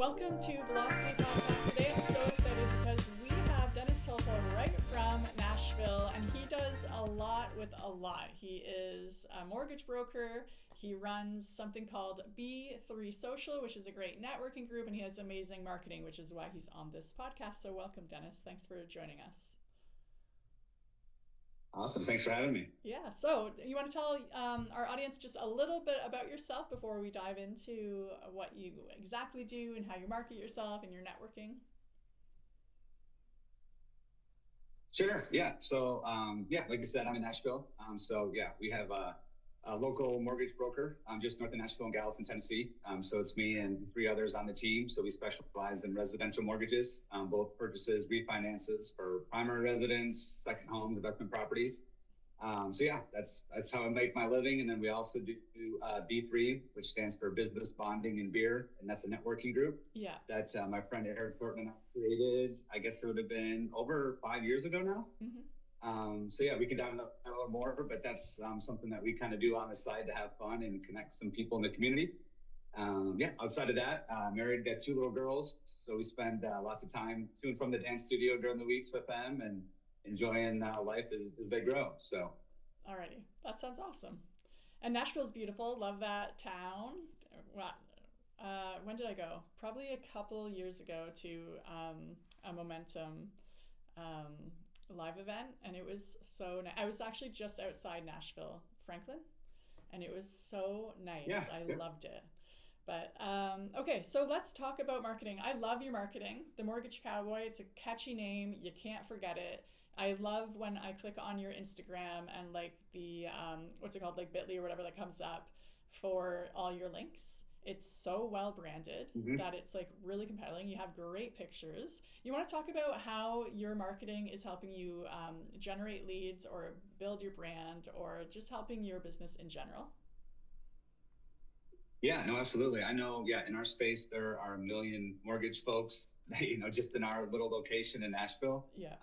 Welcome to Velocity Podcast. Today I'm so excited because we have Dennis Tulpa right from Nashville, and he does a lot with a lot. He is a mortgage broker. He runs something called B3 Social, which is a great networking group, and he has amazing marketing, which is why he's on this podcast. So welcome, Dennis. Thanks for joining us. Awesome. Thanks for having me. Yeah. So you want to tell our audience just a little bit about yourself before we dive into what you exactly do and how you market yourself and your networking? Sure. Yeah. So, like I said, I'm in Nashville. We have a local mortgage broker just north of Nashville in Gallatin, Tennessee. So it's me and three others on the team. So we specialize in residential mortgages, both purchases, refinances for primary residence, second homes, investment properties. That's how I make my living. And then we also do B3, which stands for Business Bonding and Beer, and that's a networking group. Yeah. That my friend Eric Thornton and I created. I guess it would have been over 5 years ago now. Mm-hmm. We can dive into that a little more, but that's something that we kind of do on the side to have fun and connect some people in the community. Outside of that, married, got two little girls, so we spend lots of time to and from the dance studio during the weeks with them and enjoying life as they grow. So, alrighty, that sounds awesome. And Nashville's beautiful. Love that town. When did I go? Probably a couple years ago to a Momentum live event, and it was so nice. I was actually just outside Nashville, Franklin, and it was so nice. Yeah, I loved it. But okay, so let's talk about marketing. I love your marketing. The Mortgage Cowboy, it's a catchy name. You can't forget it. I love when I click on your Instagram and like the, what's it called, like Bitly or whatever that comes up for all your links. It's so well branded that it's like really compelling. You have great pictures. You want to talk about how your marketing is helping you generate leads or build your brand or just helping your business in general? Yeah, no, absolutely. I know, in our space, there are a million mortgage folks, just in our little location in Nashville. Yeah.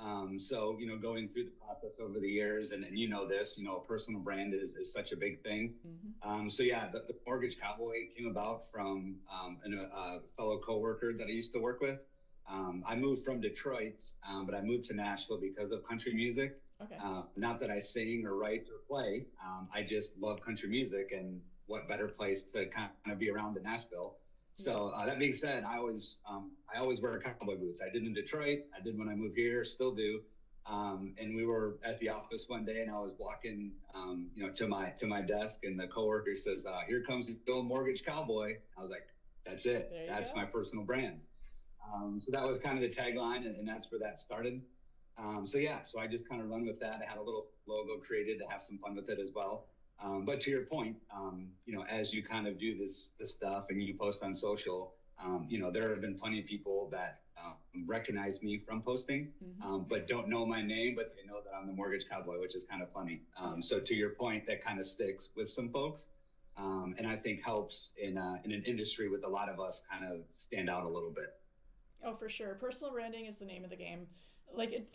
Going through the process over the years, and this, a personal brand is such a big thing. Mm-hmm. The Mortgage Cowboy came about from a fellow coworker that I used to work with. I moved from Detroit, but I moved to Nashville because of country music. Okay. Not that I sing or write or play. I just love country music, and what better place to kind of be around than Nashville. So that being said, I always wear cowboy boots. I did in Detroit. I did when I moved here. Still do. And we were at the office one day, and I was walking, to my desk, and the coworker says, "Here comes the old Mortgage Cowboy." I was like, "That's it. That's my personal brand." So that was kind of the tagline, and that's where that started. So I just kind of run with that. I had a little logo created to have some fun with it as well. But to your point, as you kind of do this stuff and you post on social, there have been plenty of people that recognize me from posting, but don't know my name, but they know that I'm the Mortgage Cowboy, which is kind of funny. So to your point, that kind of sticks with some folks, and I think helps in an industry with a lot of us kind of stand out a little bit. Oh, for sure. Personal branding is the name of the game.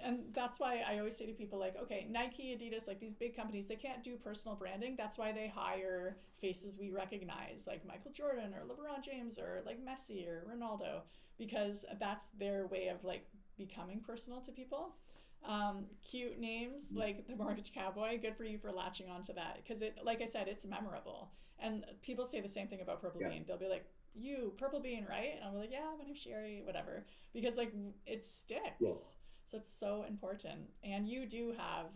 And that's why I always say to people like, okay, Nike, Adidas, like these big companies, they can't do personal branding. That's why they hire faces we recognize, like Michael Jordan or LeBron James or like Messi or Ronaldo, because that's their way of like becoming personal to people. Cute names like the Mortgage Cowboy, good for you for latching onto that, because it, like I said, it's memorable. And people say the same thing about Purple Bean. They'll be like, "You Purple Bean, right?" And I'll be like, "Yeah, my name's Sherri," whatever, because like it sticks. Yeah. So it's so important. And you do have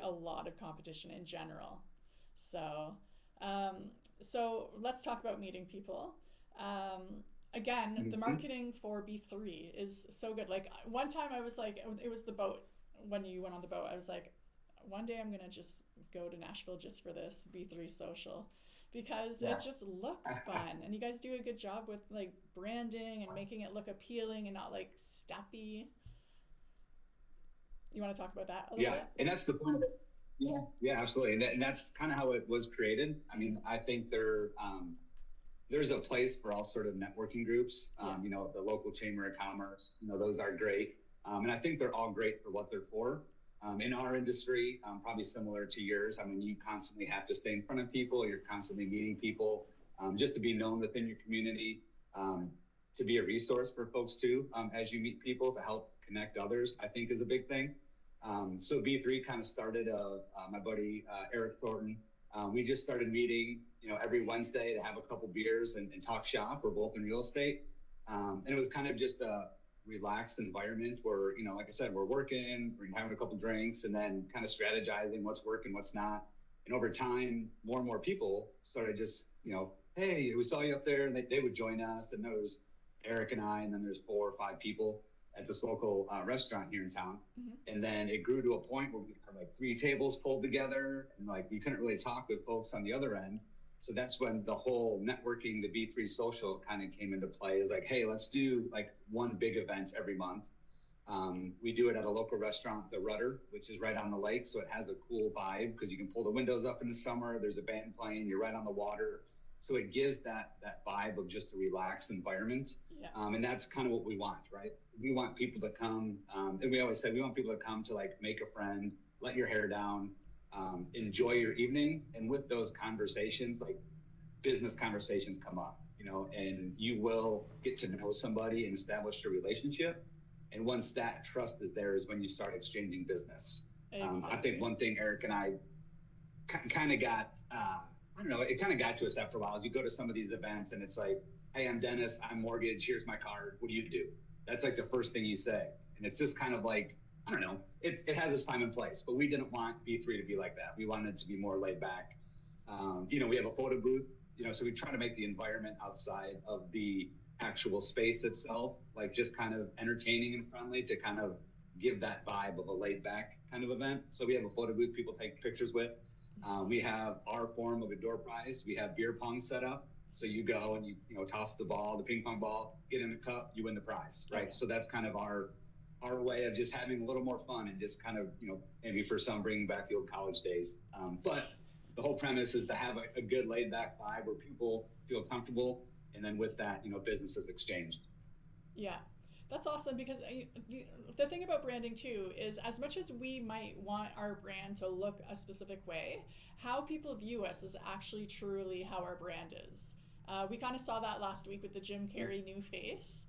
a lot of competition in general. So let's talk about meeting people. Again, the marketing for B3 is so good. Like one time I was like, it was the boat. When you went on the boat, I was like, one day I'm going to just go to Nashville just for this B3 social, because it just looks fun. And you guys do a good job with like branding and making it look appealing and not like stuffy. You want to talk about that a little bit? And that's the point of it. Yeah, absolutely. And that's kind of how it was created. I mean, I think there's a place for all sort of networking groups. The local chamber of commerce, those are great. And I think they're all great for what they're for. In our industry, probably similar to yours, I mean, you constantly have to stay in front of people. You're constantly meeting people just to be known within your community. to be a resource for folks too, as you meet people to help connect others, I think is a big thing. So B3 kind of started of my buddy Eric Thornton. We just started meeting, every Wednesday to have a couple beers and talk shop. We're both in real estate. And it was kind of just a relaxed environment where, like I said, we're working, we're having a couple drinks, and then kind of strategizing what's working, what's not. And over time, more and more people started just, hey, we saw you up there, and they would join us. And there was Eric and I, and then there's 4 or 5 people at this local restaurant here in town. Mm-hmm. And then it grew to a point where we had like 3 tables pulled together, and like we couldn't really talk with folks on the other end. So that's when the whole networking, the B3 social kind of came into play. Is like, hey, let's do like one big event every month. We do it at a local restaurant, the Rudder, which is right on the lake. So it has a cool vibe because you can pull the windows up in the summer. There's a band playing. You're right on the water. So it gives that vibe of just a relaxed environment. Yeah. And that's kind of what we want, right? We want people to come. And we always say we want people to come to like make a friend, let your hair down, enjoy your evening. And with those conversations, like business conversations come up, and you will get to know somebody and establish a relationship. And once that trust is there is when you start exchanging business. Exactly. I think one thing Eric and I kind of got, I don't know, it kind of got to us after a while. As you go to some of these events and it's like, hey, I'm Dennis, I'm Mortgage, here's my card, what do you do? That's like the first thing you say. And it's just kind of like, I don't know, it has its time and place, but we didn't want B3 to be like that. We wanted it to be more laid back. We have a photo booth, so we try to make the environment outside of the actual space itself, like just kind of entertaining and friendly to kind of give that vibe of a laid back kind of event. So we have a photo booth people take pictures with. We have our form of a door prize. We have beer pong set up. So you go and you toss the ball, the ping pong ball, get in the cup, you win the prize, right? Okay. So that's kind of our way of just having a little more fun and just kind of, maybe for some bringing back the old college days. But the whole premise is to have a good laid back vibe where people feel comfortable. And then with that, business is exchanged. Yeah, that's awesome because the thing about branding too is as much as we might want our brand to look a specific way, how people view us is actually truly how our brand is. We kind of saw that last week with the Jim Carrey new face.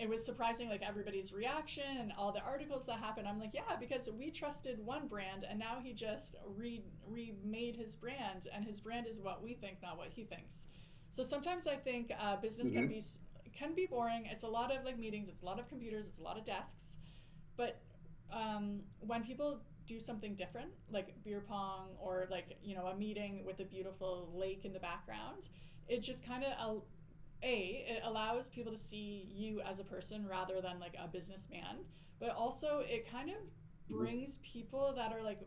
It was surprising, like everybody's reaction and all the articles that happened. I'm like, yeah, because we trusted one brand and now he just remade his brand, and his brand is what we think, not what he thinks. So sometimes I think business can be boring. It's a lot of like meetings, it's a lot of computers, it's a lot of desks. But when people do something different, like beer pong or like, a meeting with a beautiful lake in the background, it just kind of, it allows people to see you as a person rather than like a businessman. But also it kind of brings people that are like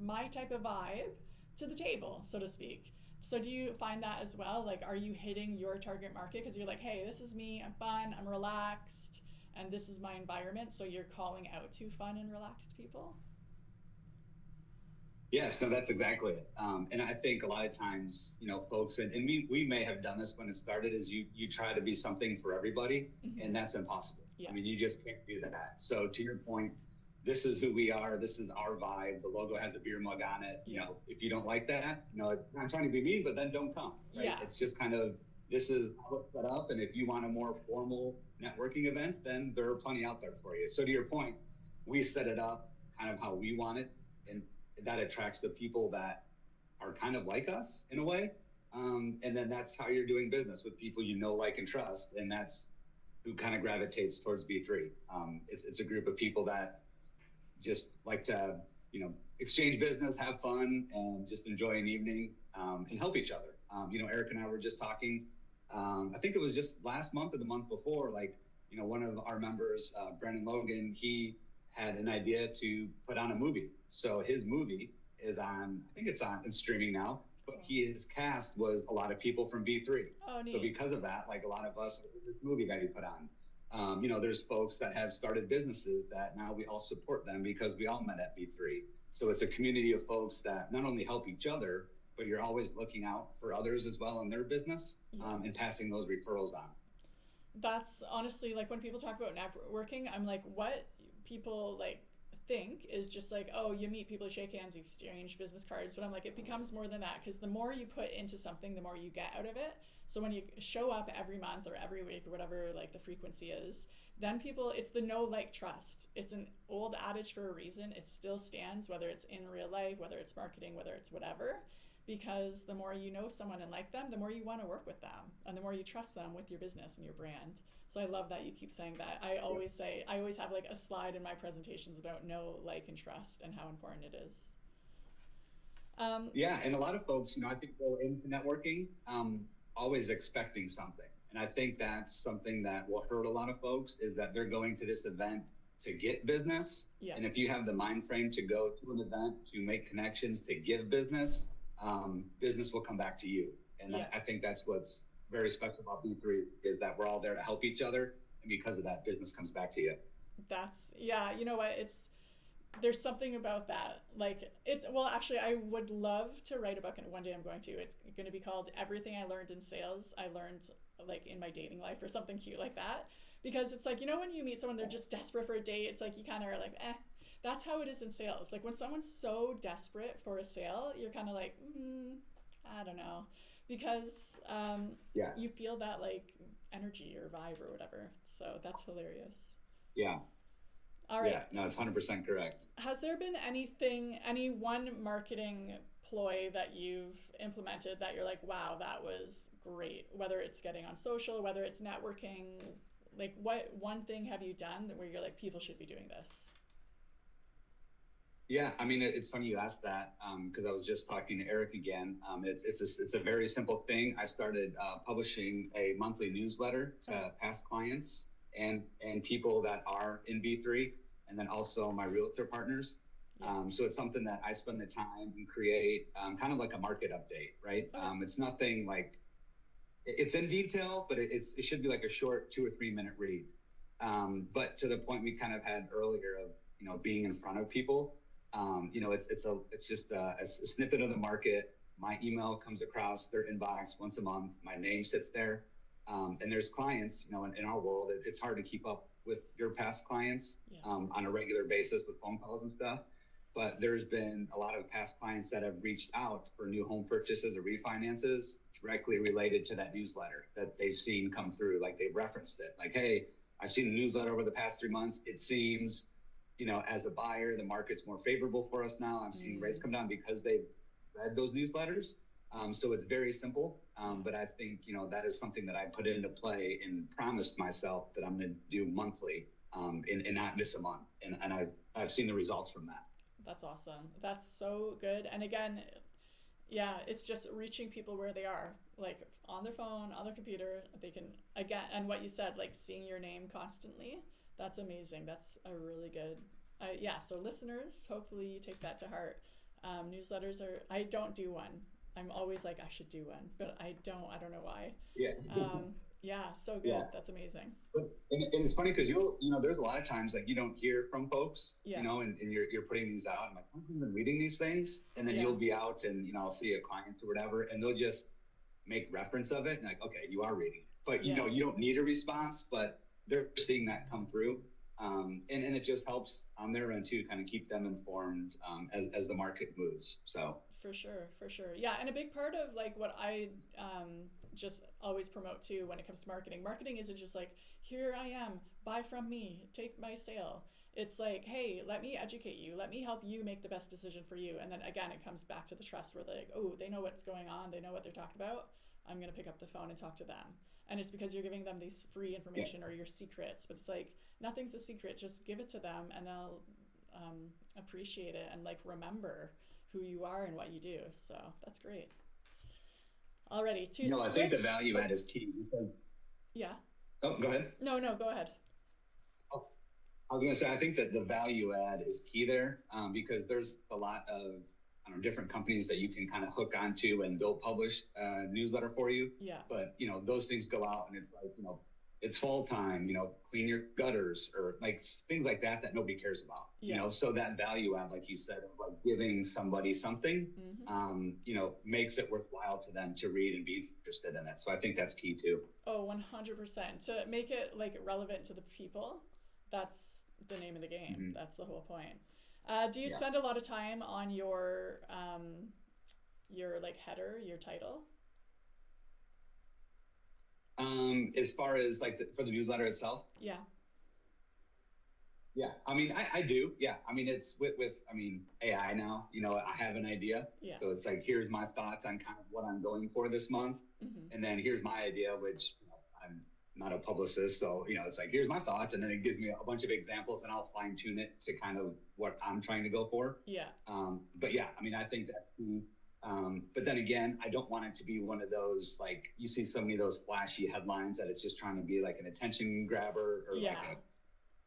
my type of vibe to the table, so to speak. So do you find that as well? Like, are you hitting your target market? Because you're like, hey, this is me, I'm fun, I'm relaxed, and this is my environment. So you're calling out to fun and relaxed people? Yes, no, that's exactly it. And I think a lot of times, folks, and we may have done this when it started, is you try to be something for everybody, and that's impossible. Yeah. I mean, you just can't do that. So to your point, this is who we are. This is our vibe. The logo has a beer mug on it. If you don't like that, I'm trying to be mean, but then don't come. Right? Yeah. It's just kind of, this is how it's set up. And if you want a more formal networking event, then there are plenty out there for you. So to your point, we set it up kind of how we want it. And that attracts the people that are kind of like us in a way. And then that's how you're doing business with people like, and trust. And that's who kind of gravitates towards B3. It's a group of people that just like to, exchange business, have fun, and just enjoy an evening, and help each other. Eric and I were just talking, I think it was just last month or the month before, one of our members, Brendan Logan, he had an idea to put on a movie. So his movie is on, I think it's streaming now, but his cast was a lot of people from B3. Oh, neat. So because of that, like a lot of us, this movie that he put on. There's folks that have started businesses that now we all support them because we all met at B3. So it's a community of folks that not only help each other, but you're always looking out for others as well in their business, and passing those referrals on. That's honestly, like when people talk about networking, I'm like, what people like think is just like, oh, you meet people, shake hands, you exchange business cards. But I'm like, it becomes more than that, because the more you put into something, the more you get out of it. So when you show up every month or every week or whatever like the frequency is, then people, it's the know, like, trust. It's an old adage for a reason. It still stands, whether it's in real life, whether it's marketing, whether it's whatever. Because the more you know someone and like them, the more you want to work with them, and the more you trust them with your business and your brand. So I love that you keep saying that. I always say, I always have like a slide in my presentations about know, like, and trust and how important it is. Yeah, and a lot of folks, I think go into networking always expecting something. And I think that's something that will hurt a lot of folks, is that they're going to this event to get business. Yeah. And if you have the mind frame to go to an event to make connections, to give business, business will come back to you. And Yeah. I think that's what's very special about B3, is that we're all there to help each other. And because of that, business comes back to you. That's, yeah, you know what? There's something about that. Like, well, actually, I would love to write a book, and one day I'm going to. It's going to be called Everything I Learned in Sales, I Learned like in my dating life, or something cute like that. Because it's like, when you meet someone, they're just desperate for a date. It's like, you kind of are like, that's how it is in sales. Like, when someone's so desperate for a sale, you're kind of like, I don't know. Because you feel that like energy or vibe or whatever. So that's hilarious. Yeah. All right. Yeah, no, it's 100% correct. Has there been any one marketing ploy that you've implemented that you're like, wow, that was great? Whether it's getting on social, whether it's networking, like, what one thing have you done where you're like, people should be doing this? Yeah, I mean, it's funny you asked that, because I was just talking to Eric again. It's a very simple thing. I started publishing a monthly newsletter to past clients and people that are in B3, and then also my realtor partners. So it's something that I spend the time and create, kind of like a market update, right? It's nothing like, it's in detail, but it should be like a short 2 or 3 minute read. But to the point we kind of had earlier of, being in front of people. It's just a snippet of the market. My email comes across their inbox once a month. My name sits there. And there's clients, in our world, it's hard to keep up with your past clients on a regular basis with phone calls and stuff. But there's been a lot of past clients that have reached out for new home purchases or refinances directly related to that newsletter that they've seen come through. Like, they've referenced it. Like, hey, I've seen the newsletter over the past 3 months. It seems, as a buyer, the market's more favorable for us now. I'm seeing rates come down because they've read those newsletters. So it's very simple. But I think, that is something that I put into play and promised myself that I'm going to do monthly, and not miss a month. And I've seen the results from that. That's awesome. That's so good. And again, it's just reaching people where they are, like on their phone, on their computer. They can, again, and what you said, like seeing your name constantly. That's amazing. That's a really good, so listeners, hopefully you take that to heart. Newsletters I don't do one. I'm always like, I should do one, but I don't know why. Yeah. So good. Yeah. That's amazing. And it's funny because there's a lot of times like you don't hear from folks, and you're putting these out. I'm like, I've been reading these things, and then you'll be out and, I'll see a client or whatever, and they'll just make reference of it. And like, okay, you are reading it, but you don't need a response, but they're seeing that come through. And it just helps on their end too, kind of keep them informed as the market moves. So for sure. Yeah. And a big part of like what I just always promote too when it comes to marketing isn't just like, here I am, buy from me, take my sale. It's like, hey, let me educate you. Let me help you make the best decision for you. And then again, it comes back to the trust where they're like, oh, they know what's going on. They know what they're talking about. I'm going to pick up the phone and talk to them. And it's because you're giving them these free information or your secrets. But it's like, nothing's a secret. Just give it to them and they'll appreciate it and like remember who you are and what you do. So that's great. Alrighty, I think the value add is key. Because... Yeah. Oh, go ahead. No, go ahead. I was going to say, I think that the value add is key there, because there's a lot of different companies that you can kind of hook onto and they'll publish a newsletter for you. Yeah. But, those things go out and it's like, it's fall time, clean your gutters or like things like that nobody cares about, so that value add, like you said, of like giving somebody something, makes it worthwhile to them to read and be interested in it. So I think that's key too. Oh, 100%. To make it like relevant to the people. That's the name of the game. Mm-hmm. That's the whole point. Do you Yeah. spend a lot of time on your like header, your title? As far as like for the newsletter itself, Yeah. yeah. I mean, I do. Yeah. I mean, it's with I mean AI now. You know, I have an idea, Yeah. so it's like here's my thoughts on kind of what I'm going for this month, Mm-hmm. and then here's my idea, which I'm not a publicist, so it's like here's my thoughts, and then it gives me a bunch of examples, and I'll fine tune it to kind of what I'm trying to go for. Yeah. But yeah, I mean, I think that. But then again, I don't want it to be one of those, like you see so many of those flashy headlines that it's just trying to be like an attention grabber or Yeah. like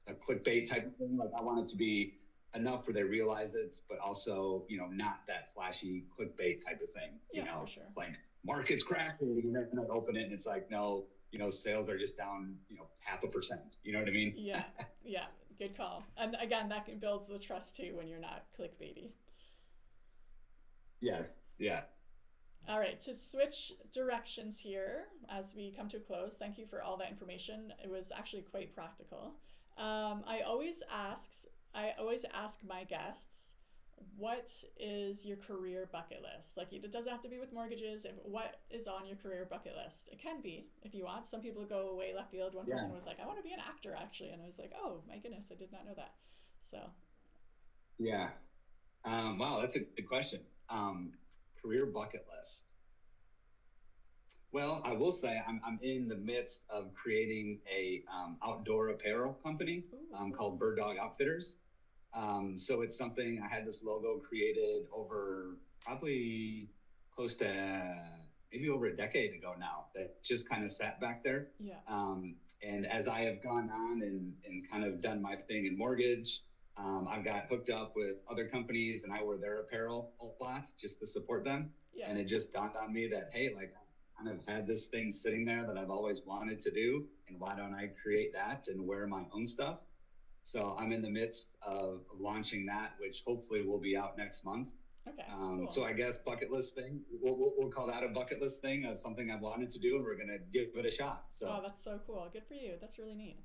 a clickbait type of thing. Like I want it to be enough where they realize it, but also, not that flashy clickbait type of thing. Yeah, for sure. Like market's crashing, and then I open it and it's like, no, sales are just down, 0.5%. You know what I mean? Yeah. Yeah. Good call. And again, that builds the trust too when you're not clickbaity. Yeah. Yeah. All right, to switch directions here as we come to a close, thank you for all that information. It was actually quite practical. I always ask my guests, what is your career bucket list? Like, it doesn't have to be with mortgages. What is on your career bucket list? It can be, if you want. Some people go way left field. One person was like, I want to be an actor, actually. And I was like, oh, my goodness, I did not know that. So. Yeah. Wow, that's a good question. Career bucket list. Well, I will say I'm in the midst of creating a outdoor apparel company called Bird Dog Outfitters. So it's something, I had this logo created over probably close to maybe over a decade ago now, that just kind of sat back there. Yeah. And as I have gone on and kind of done my thing in mortgage, I've got hooked up with other companies and I wear their apparel a lot just to support them. Yeah. And it just dawned on me that, hey, like I kind of had this thing sitting there that I've always wanted to do. And why don't I create that and wear my own stuff? So I'm in the midst of launching that, which hopefully will be out next month. Okay. Cool. So I guess bucket list thing, we'll call that a bucket list thing of something I've wanted to do, and we're going to give it a shot. So. Oh, that's so cool. Good for you. That's really neat.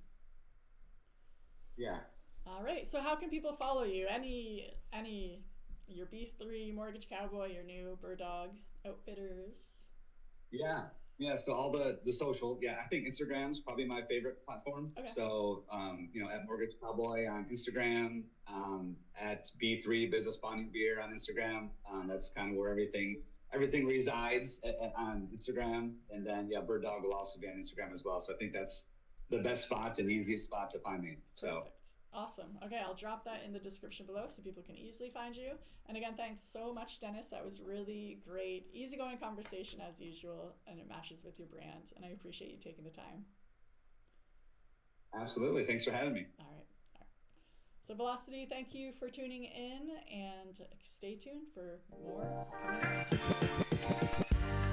Yeah. All right. So how can people follow you? Any your B3 Mortgage Cowboy, your new Bird Dog Outfitters? Yeah. So all the social, I think Instagram's probably my favorite platform. Okay. So, at Mortgage Cowboy on Instagram, at B3 Business Bonding Beer on Instagram. That's kind of where everything resides on Instagram. And then, Bird Dog will also be on Instagram as well. So I think that's the best spot and easiest spot to find me. So. Perfect. Awesome. Okay, I'll drop that in the description below so people can easily find you. And again, thanks so much, Dennis. That was really great, easygoing conversation as usual, and it matches with your brand. And I appreciate you taking the time. Absolutely. Thanks for having me. All right. So Velocity, thank you for tuning in, and stay tuned for more coming up.